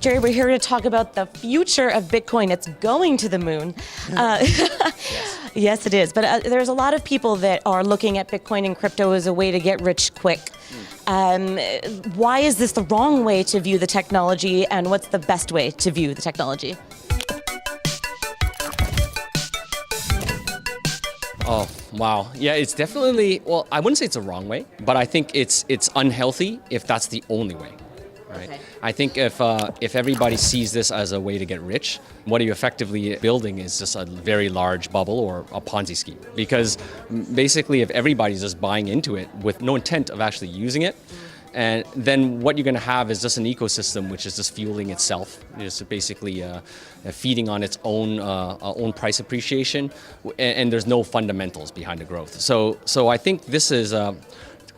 Jerry, we're here to talk about the future of Bitcoin. It's going to the moon. Yes, it is. But there's a lot of people that are looking at Bitcoin and crypto as a way to get rich quick. Why is this the wrong way to view the technology, and what's the best way to view the technology? Oh, wow. Yeah, it's definitely, well, I wouldn't say it's the wrong way, but I think it's unhealthy if that's the only way. Right. Okay. I think if everybody sees this as a way to get rich, what you're effectively building is just a very large bubble or a Ponzi scheme. Because basically, if everybody's just buying into it with no intent of actually using it, and then what you're going to have is just an ecosystem which is just fueling itself, just basically feeding on its own price appreciation, and there's no fundamentals behind the growth. So I think this is.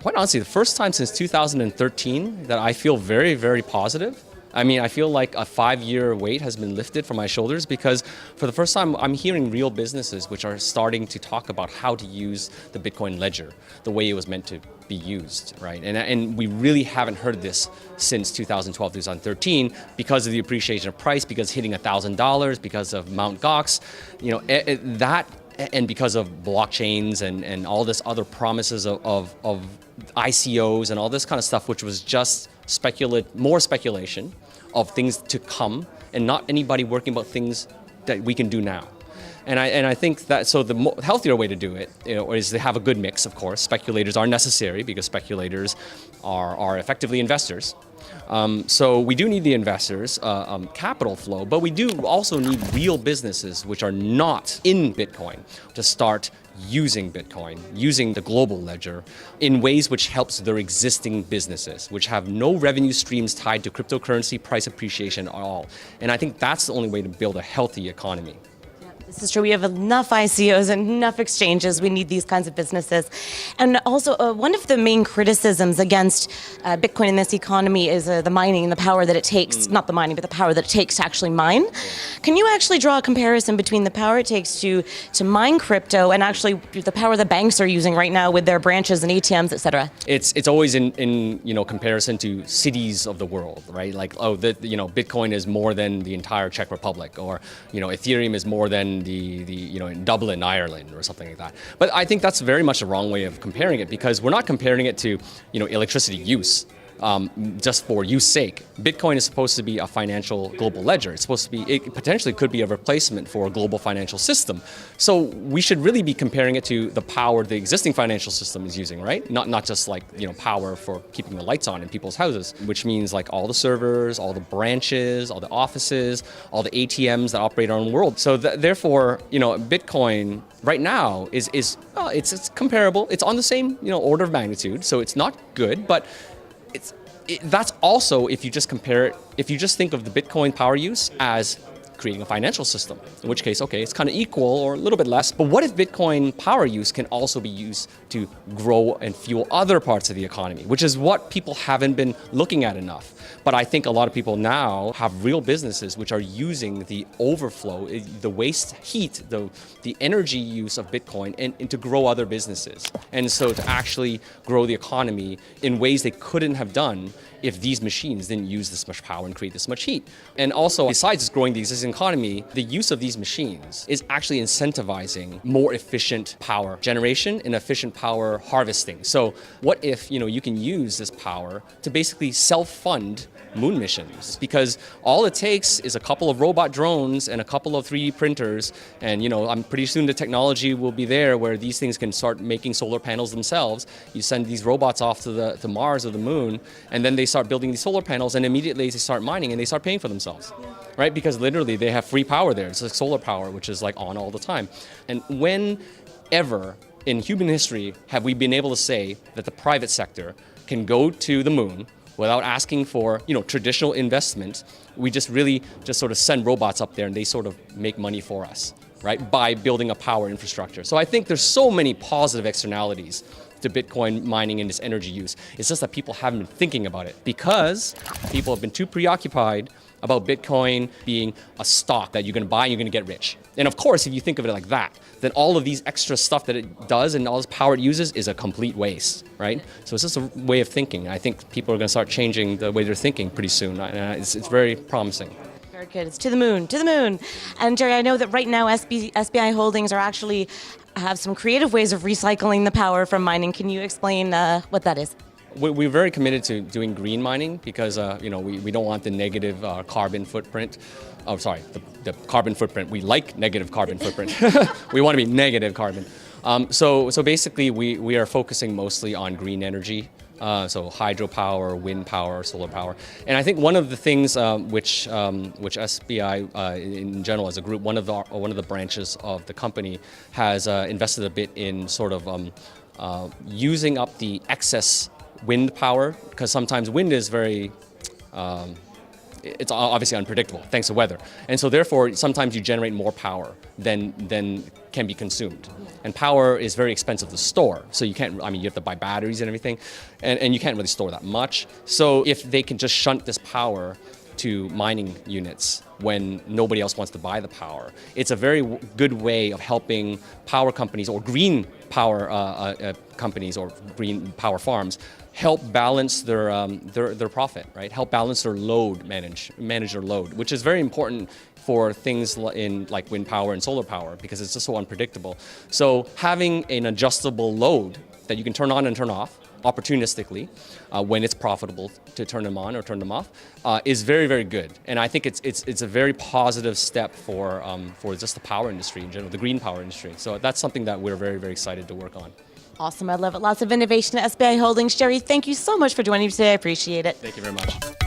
Quite honestly, the first time since 2013 that I feel very, very positive. I mean, I feel like a 5-year weight has been lifted from my shoulders because for the first time, I'm hearing real businesses which are starting to talk about how to use the Bitcoin ledger the way it was meant to be used, right? And we really haven't heard this since 2012, 2013 because of the appreciation of price, because hitting $1,000, because of Mt. Gox, that. And because of blockchains and all this other promises of ICOs and all this kind of stuff, which was just more speculation of things to come and not anybody working about things that we can do now. And I think that so the healthier way to do it, is to have a good mix. Of course, speculators are necessary because speculators are effectively investors. So we do need the investors, capital flow, but we do also need real businesses which are not in Bitcoin to start using Bitcoin, using the global ledger in ways which helps their existing businesses, which have no revenue streams tied to cryptocurrency price appreciation at all. And I think that's the only way to build a healthy economy. This is true. We have enough ICOs and enough exchanges. We need these kinds of businesses. And also, one of the main criticisms against Bitcoin in this economy is the mining and the power that it takes, not the mining, but the power that it takes to actually mine. Can you actually draw a comparison between the power it takes to mine crypto and actually the power the banks are using right now with their branches and ATMs, et cetera? It's always in comparison to cities of the world, right? Like, Bitcoin is more than the entire Czech Republic, or, Ethereum is more than in Dublin, Ireland, or something like that. But I think that's very much the wrong way of comparing it, because we're not comparing it to, electricity use. Just for use sake. Bitcoin is supposed to be a financial global ledger. It's supposed to be, it potentially could be a replacement for a global financial system. So we should really be comparing it to the power the existing financial system is using, right? Not just like, power for keeping the lights on in people's houses, which means like all the servers, all the branches, all the offices, all the ATMs that operate around the world. So therefore, Bitcoin right now is it's comparable. It's on the same, order of magnitude. So it's not good, but that's also if you just compare it, if you just think of the Bitcoin power use as creating a financial system, in which case, okay, it's kind of equal or a little bit less. But what if Bitcoin power use can also be used to grow and fuel other parts of the economy, which is what people haven't been looking at enough. But I think a lot of people now have real businesses which are using the overflow, the waste heat, the energy use of Bitcoin and to grow other businesses. And so to actually grow the economy in ways they couldn't have done if these machines didn't use this much power and create this much heat. And also, besides just growing the existing economy, the use of these machines is actually incentivizing more efficient power generation and efficient power harvesting. So what if, you can use this power to basically self-fund moon missions, because all it takes is a couple of robot drones and a couple of 3D printers, and I'm pretty soon the technology will be there where these things can start making solar panels themselves. You send these robots off to Mars or the moon, and then they start building these solar panels, and immediately they start mining and they start paying for themselves, right? Because literally they have free power there. It's like solar power, which is like on all the time. And whenever in human history have we been able to say that the private sector can go to the moon without asking for, traditional investment? We just sort of send robots up there and they sort of make money for us, right? By building a power infrastructure. So I think there's so many positive externalities to Bitcoin mining and its energy use. It's just that people haven't been thinking about it because people have been too preoccupied about Bitcoin being a stock that you're going to buy and you're going to get rich. And of course, if you think of it like that, then all of these extra stuff that it does and all this power it uses is a complete waste, right? So it's just a way of thinking. I think people are going to start changing the way they're thinking pretty soon. It's very promising. Very good. It's to the moon, to the moon. And Jerry, I know that right now SBI Holdings are actually have some creative ways of recycling the power from mining. Can you explain what that is? We're very committed to doing green mining because we don't want the negative carbon footprint. Oh, sorry, the carbon footprint. We like negative carbon footprint. We want to be negative carbon. So basically, we are focusing mostly on green energy. So hydropower, wind power, solar power, and I think one of the things which SBI in general as a group, one of the branches of the company has invested a bit in sort of using up the excess wind power, because sometimes wind is very it's obviously unpredictable thanks to weather, and so therefore sometimes you generate more power than can be consumed, and power is very expensive to store, so you can't, you have to buy batteries and everything, and you can't really store that much. So if they can just shunt this power to mining units when nobody else wants to buy the power, it's a very good way of helping power companies or green power companies or green power farms help balance their profit, right? Help balance their load, manage their load, which is very important for things in like wind power and solar power because it's just so unpredictable. So having an adjustable load that you can turn on and turn off opportunistically when it's profitable to turn them on or turn them off is very, very good. And I think it's a very positive step for just the power industry in general, the green power industry. So that's something that we're very, very excited to work on. Awesome. I love it. Lots of innovation at SBI Holdings. Jerry, thank you so much for joining me today. I appreciate it. Thank you very much.